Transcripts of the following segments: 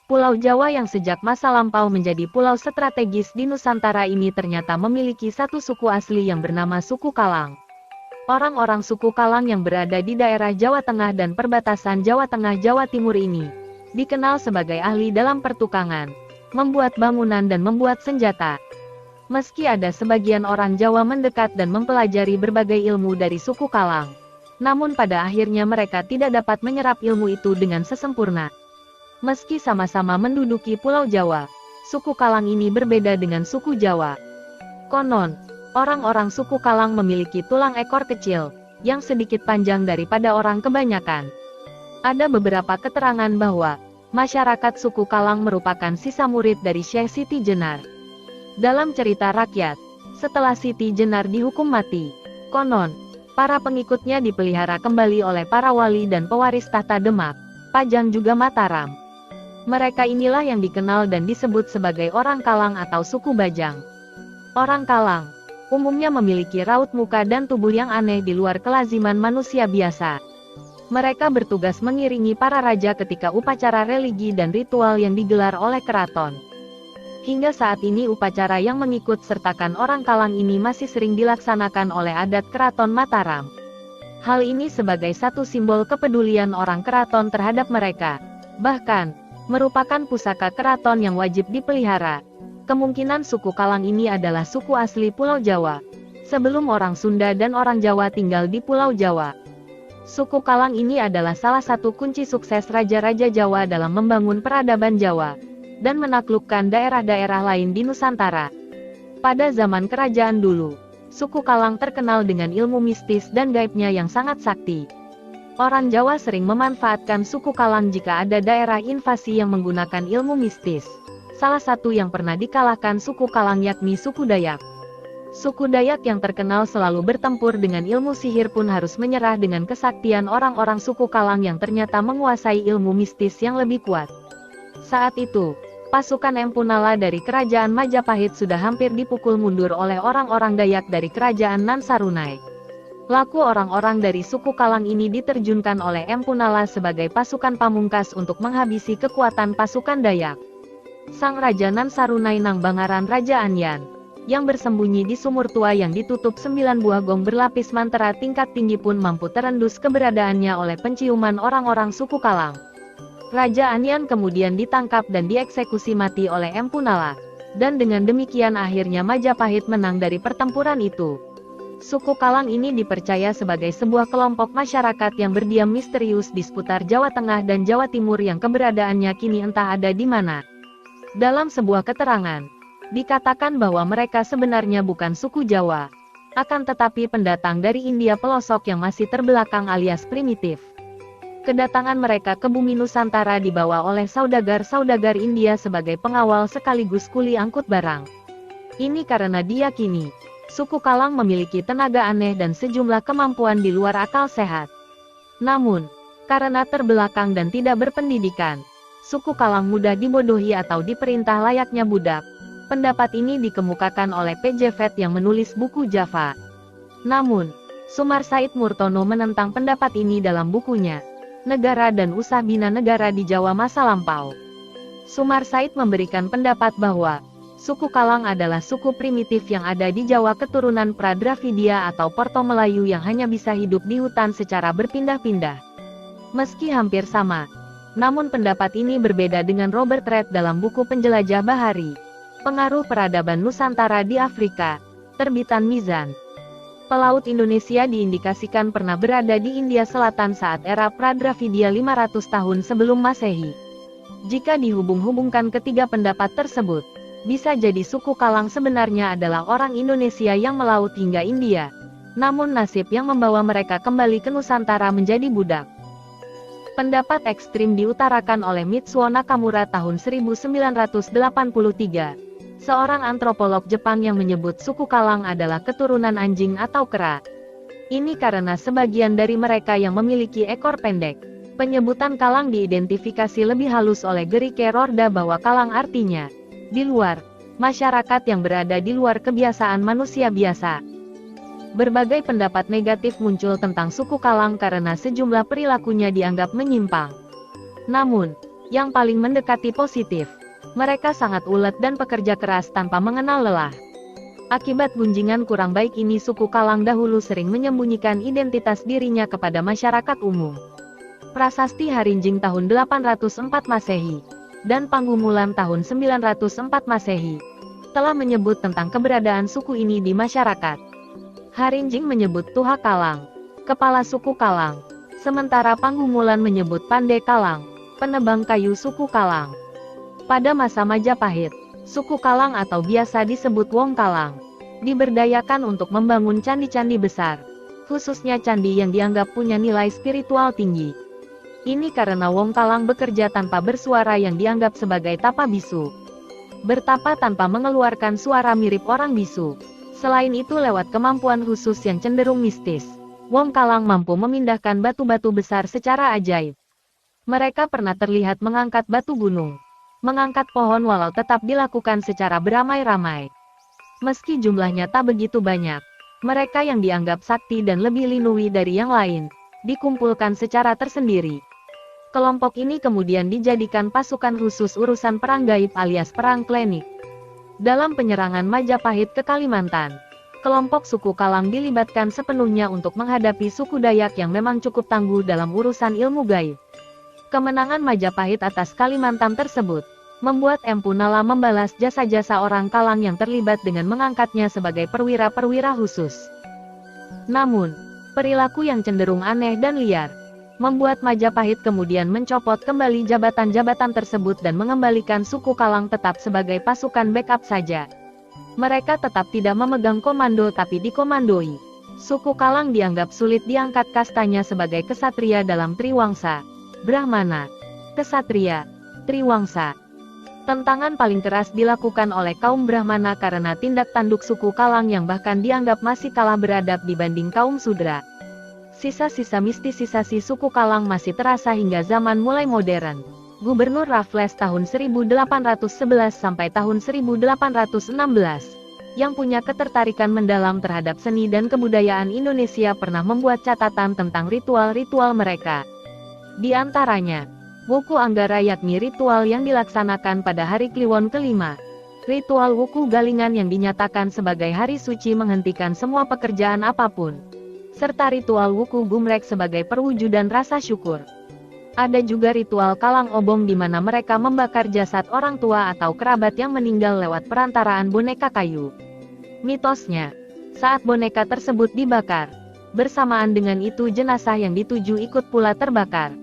Pulau Jawa yang sejak masa lampau menjadi pulau strategis di Nusantara ini ternyata memiliki satu suku asli yang bernama suku Kalang. Orang-orang suku Kalang yang berada di daerah Jawa Tengah dan perbatasan Jawa Tengah Jawa Timur ini dikenal sebagai ahli dalam pertukangan, membuat bangunan dan membuat senjata. Meski ada sebagian orang Jawa mendekat dan mempelajari berbagai ilmu dari suku Kalang, namun pada akhirnya mereka tidak dapat menyerap ilmu itu dengan sesempurna. Meski sama-sama menduduki Pulau Jawa, suku Kalang ini berbeda dengan suku Jawa. Konon, orang-orang suku Kalang memiliki tulang ekor kecil, yang sedikit panjang daripada orang kebanyakan. Ada beberapa keterangan bahwa masyarakat suku Kalang merupakan sisa murid dari Syekh Siti Jenar. Dalam cerita rakyat, setelah Siti Jenar dihukum mati, konon, para pengikutnya dipelihara kembali oleh para wali dan pewaris tahta Demak, Pajang juga Mataram. Mereka inilah yang dikenal dan disebut sebagai orang Kalang atau suku Bajang. Orang Kalang umumnya memiliki raut muka dan tubuh yang aneh di luar kelaziman manusia biasa. Mereka bertugas mengiringi para raja ketika upacara religi dan ritual yang digelar oleh keraton. Hingga saat ini upacara yang mengikut sertakan orang Kalang ini masih sering dilaksanakan oleh adat keraton Mataram. Hal ini sebagai satu simbol kepedulian orang keraton terhadap mereka. Bahkan, merupakan pusaka keraton yang wajib dipelihara. Kemungkinan suku Kalang ini adalah suku asli Pulau Jawa, sebelum orang Sunda dan orang Jawa tinggal di Pulau Jawa. Suku Kalang ini adalah salah satu kunci sukses raja-raja Jawa dalam membangun peradaban Jawa, dan menaklukkan daerah-daerah lain di Nusantara. Pada zaman kerajaan dulu, suku Kalang terkenal dengan ilmu mistis dan gaibnya yang sangat sakti. Orang Jawa sering memanfaatkan suku Kalang jika ada daerah invasi yang menggunakan ilmu mistis. Salah satu yang pernah dikalahkan suku Kalang yakni suku Dayak. Suku Dayak yang terkenal selalu bertempur dengan ilmu sihir pun harus menyerah dengan kesaktian orang-orang suku Kalang yang ternyata menguasai ilmu mistis yang lebih kuat. Saat itu, pasukan Empu Nala dari kerajaan Majapahit sudah hampir dipukul mundur oleh orang-orang Dayak dari kerajaan Nan Sarunai. Laku orang-orang dari suku Kalang ini diterjunkan oleh Empu Nala sebagai pasukan pamungkas untuk menghabisi kekuatan pasukan Dayak. Sang Raja Nan Sarunai Nang Bangaran Raja Anyan, yang bersembunyi di sumur tua yang ditutup 9 buah gong berlapis mantra tingkat tinggi pun mampu terendus keberadaannya oleh penciuman orang-orang suku Kalang. Raja Anyan kemudian ditangkap dan dieksekusi mati oleh Empu Nala, dan dengan demikian akhirnya Majapahit menang dari pertempuran itu. Suku Kalang ini dipercaya sebagai sebuah kelompok masyarakat yang berdiam misterius di seputar Jawa Tengah dan Jawa Timur yang keberadaannya kini entah ada di mana. Dalam sebuah keterangan, dikatakan bahwa mereka sebenarnya bukan suku Jawa, akan tetapi pendatang dari India pelosok yang masih terbelakang alias primitif. Kedatangan mereka ke bumi Nusantara dibawa oleh saudagar-saudagar India sebagai pengawal sekaligus kuli angkut barang. Ini karena diyakini suku Kalang memiliki tenaga aneh dan sejumlah kemampuan di luar akal sehat. Namun, karena terbelakang dan tidak berpendidikan, suku Kalang mudah dibodohi atau diperintah layaknya budak. Pendapat ini dikemukakan oleh P.J. Vet yang menulis buku Java. Namun, Sumar Said Murtono menentang pendapat ini dalam bukunya, Negara dan Usah Bina Negara di Jawa Masa Lampau. Sumar Said memberikan pendapat bahwa suku Kalang adalah suku primitif yang ada di Jawa keturunan Pradravidia atau Porto Melayu yang hanya bisa hidup di hutan secara berpindah-pindah. Meski hampir sama, namun pendapat ini berbeda dengan Robert Reid dalam buku Penjelajah Bahari, Pengaruh Peradaban Nusantara di Afrika, terbitan Mizan. Pelaut Indonesia diindikasikan pernah berada di India Selatan saat era Pradravidia 500 tahun sebelum Masehi. Jika dihubung-hubungkan ketiga pendapat tersebut, bisa jadi suku Kalang sebenarnya adalah orang Indonesia yang melaut hingga India. Namun nasib yang membawa mereka kembali ke Nusantara menjadi budak. Pendapat ekstrim diutarakan oleh Mitsuo Nakamura tahun 1983. Seorang antropolog Jepang yang menyebut suku Kalang adalah keturunan anjing atau kera. Ini karena sebagian dari mereka yang memiliki ekor pendek. Penyebutan Kalang diidentifikasi lebih halus oleh Gerike Rorda bahwa Kalang artinya di luar, masyarakat yang berada di luar kebiasaan manusia biasa. Berbagai pendapat negatif muncul tentang suku Kalang karena sejumlah perilakunya dianggap menyimpang. Namun, yang paling mendekati positif. Mereka sangat ulet dan pekerja keras tanpa mengenal lelah. Akibat gunjingan kurang baik ini, suku Kalang dahulu sering menyembunyikan identitas dirinya kepada masyarakat umum. Prasasti Harinjing tahun 804 Masehi dan Panggumulan tahun 904 Masehi telah menyebut tentang keberadaan suku ini di masyarakat. Harinjing menyebut Tuha Kalang, kepala suku Kalang, sementara Panggumulan menyebut Pandai Kalang, penebang kayu suku Kalang. Pada masa Majapahit, suku Kalang atau biasa disebut Wong Kalang diberdayakan untuk membangun candi-candi besar, khususnya candi yang dianggap punya nilai spiritual tinggi. Ini karena Wong Kalang bekerja tanpa bersuara yang dianggap sebagai tapa bisu. Bertapa tanpa mengeluarkan suara mirip orang bisu. Selain itu lewat kemampuan khusus yang cenderung mistis, Wong Kalang mampu memindahkan batu-batu besar secara ajaib. Mereka pernah terlihat mengangkat batu gunung, mengangkat pohon walau tetap dilakukan secara beramai-ramai. Meski jumlahnya tak begitu banyak, mereka yang dianggap sakti dan lebih linui dari yang lain, dikumpulkan secara tersendiri. Kelompok ini kemudian dijadikan pasukan khusus urusan perang gaib alias perang klinik. Dalam penyerangan Majapahit ke Kalimantan, kelompok suku Kalang dilibatkan sepenuhnya untuk menghadapi suku Dayak yang memang cukup tangguh dalam urusan ilmu gaib. Kemenangan Majapahit atas Kalimantan tersebut membuat Empu Nala membalas jasa-jasa orang Kalang yang terlibat dengan mengangkatnya sebagai perwira-perwira khusus. Namun, perilaku yang cenderung aneh dan liar membuat Majapahit kemudian mencopot kembali jabatan-jabatan tersebut dan mengembalikan suku Kalang tetap sebagai pasukan backup saja. Mereka tetap tidak memegang komando tapi dikomandoi. Suku Kalang dianggap sulit diangkat kastanya sebagai kesatria dalam Triwangsa, Brahmana, Kesatria, Triwangsa. Tentangan paling keras dilakukan oleh kaum Brahmana karena tindak tanduk suku Kalang yang bahkan dianggap masih kalah beradab dibanding kaum Sudra. Sisa-sisa mistisisasi suku Kalang masih terasa hingga zaman mulai modern. Gubernur Raffles tahun 1811 sampai tahun 1816, yang punya ketertarikan mendalam terhadap seni dan kebudayaan Indonesia pernah membuat catatan tentang ritual-ritual mereka. Di antaranya, Wuku Anggara yakni ritual yang dilaksanakan pada hari Kliwon kelima. Ritual Wuku Galingan yang dinyatakan sebagai hari suci menghentikan semua pekerjaan apapun. Serta ritual Wuku Gumrek sebagai perwujudan rasa syukur. Ada juga ritual Kalang Obong di mana mereka membakar jasad orang tua atau kerabat yang meninggal lewat perantaraan boneka kayu. Mitosnya, saat boneka tersebut dibakar, bersamaan dengan itu jenazah yang dituju ikut pula terbakar.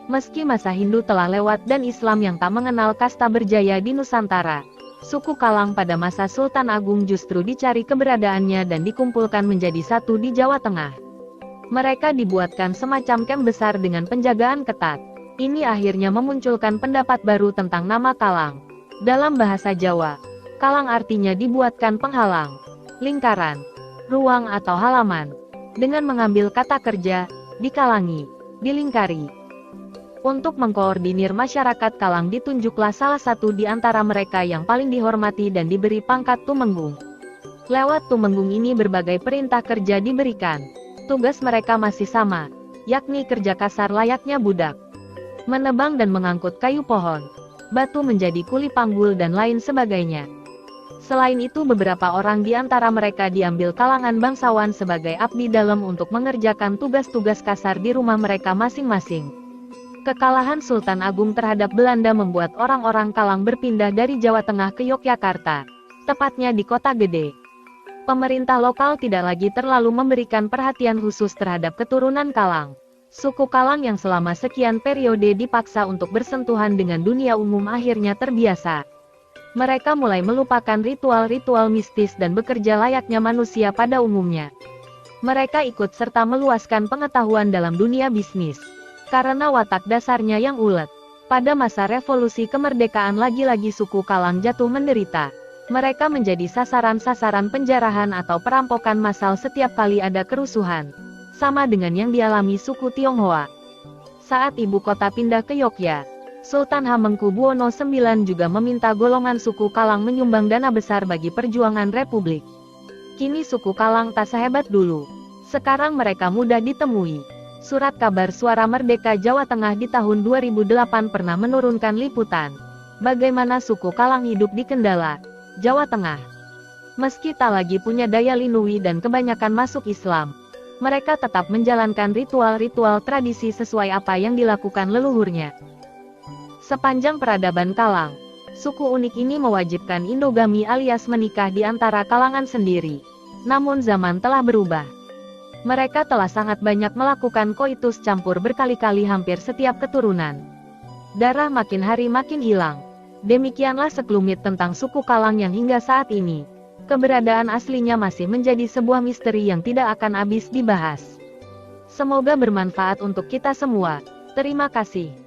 Meski masa Hindu telah lewat dan Islam yang tak mengenal kasta berjaya di Nusantara, suku Kalang pada masa Sultan Agung justru dicari keberadaannya dan dikumpulkan menjadi satu di Jawa Tengah. Mereka dibuatkan semacam kamp besar dengan penjagaan ketat. Ini akhirnya memunculkan pendapat baru tentang nama Kalang. Dalam bahasa Jawa, Kalang artinya dibuatkan penghalang, lingkaran, ruang atau halaman. Dengan mengambil kata kerja, dikalangi, dilingkari. Untuk mengkoordinir masyarakat Kalang ditunjuklah salah satu di antara mereka yang paling dihormati dan diberi pangkat Tumenggung. Lewat Tumenggung ini berbagai perintah kerja diberikan. Tugas mereka masih sama, yakni kerja kasar layaknya budak. Menebang dan mengangkut kayu pohon, batu menjadi kuli panggul dan lain sebagainya. Selain itu beberapa orang di antara mereka diambil kalangan bangsawan sebagai abdi dalam untuk mengerjakan tugas-tugas kasar di rumah mereka masing-masing. Kekalahan Sultan Agung terhadap Belanda membuat orang-orang Kalang berpindah dari Jawa Tengah ke Yogyakarta, tepatnya di Kota Gede. Pemerintah lokal tidak lagi terlalu memberikan perhatian khusus terhadap keturunan Kalang. Suku Kalang yang selama sekian periode dipaksa untuk bersentuhan dengan dunia umum akhirnya terbiasa. Mereka mulai melupakan ritual-ritual mistis dan bekerja layaknya manusia pada umumnya. Mereka ikut serta meluaskan pengetahuan dalam dunia bisnis. Karena watak dasarnya yang ulet, pada masa revolusi kemerdekaan lagi-lagi suku Kalang jatuh menderita. Mereka menjadi sasaran-sasaran penjarahan atau perampokan massal setiap kali ada kerusuhan. Sama dengan yang dialami suku Tionghoa. Saat ibu kota pindah ke Yogyakarta, Sultan Hamengkubuwono IX juga meminta golongan suku Kalang menyumbang dana besar bagi perjuangan republik. Kini suku Kalang tak sehebat dulu. Sekarang mereka mudah ditemui. Surat kabar Suara Merdeka Jawa Tengah di tahun 2008 pernah menurunkan liputan bagaimana suku Kalang hidup di Kendala, Jawa Tengah. Meski tak lagi punya daya lindungi dan kebanyakan masuk Islam, mereka tetap menjalankan ritual-ritual tradisi sesuai apa yang dilakukan leluhurnya. Sepanjang peradaban Kalang, suku unik ini mewajibkan endogami alias menikah di antara kalangan sendiri. Namun zaman telah berubah. Mereka telah sangat banyak melakukan koitus campur berkali-kali hampir setiap keturunan. Darah makin hari makin hilang. Demikianlah sekelumit tentang suku Kalang yang hingga saat ini, keberadaan aslinya masih menjadi sebuah misteri yang tidak akan habis dibahas. Semoga bermanfaat untuk kita semua. Terima kasih.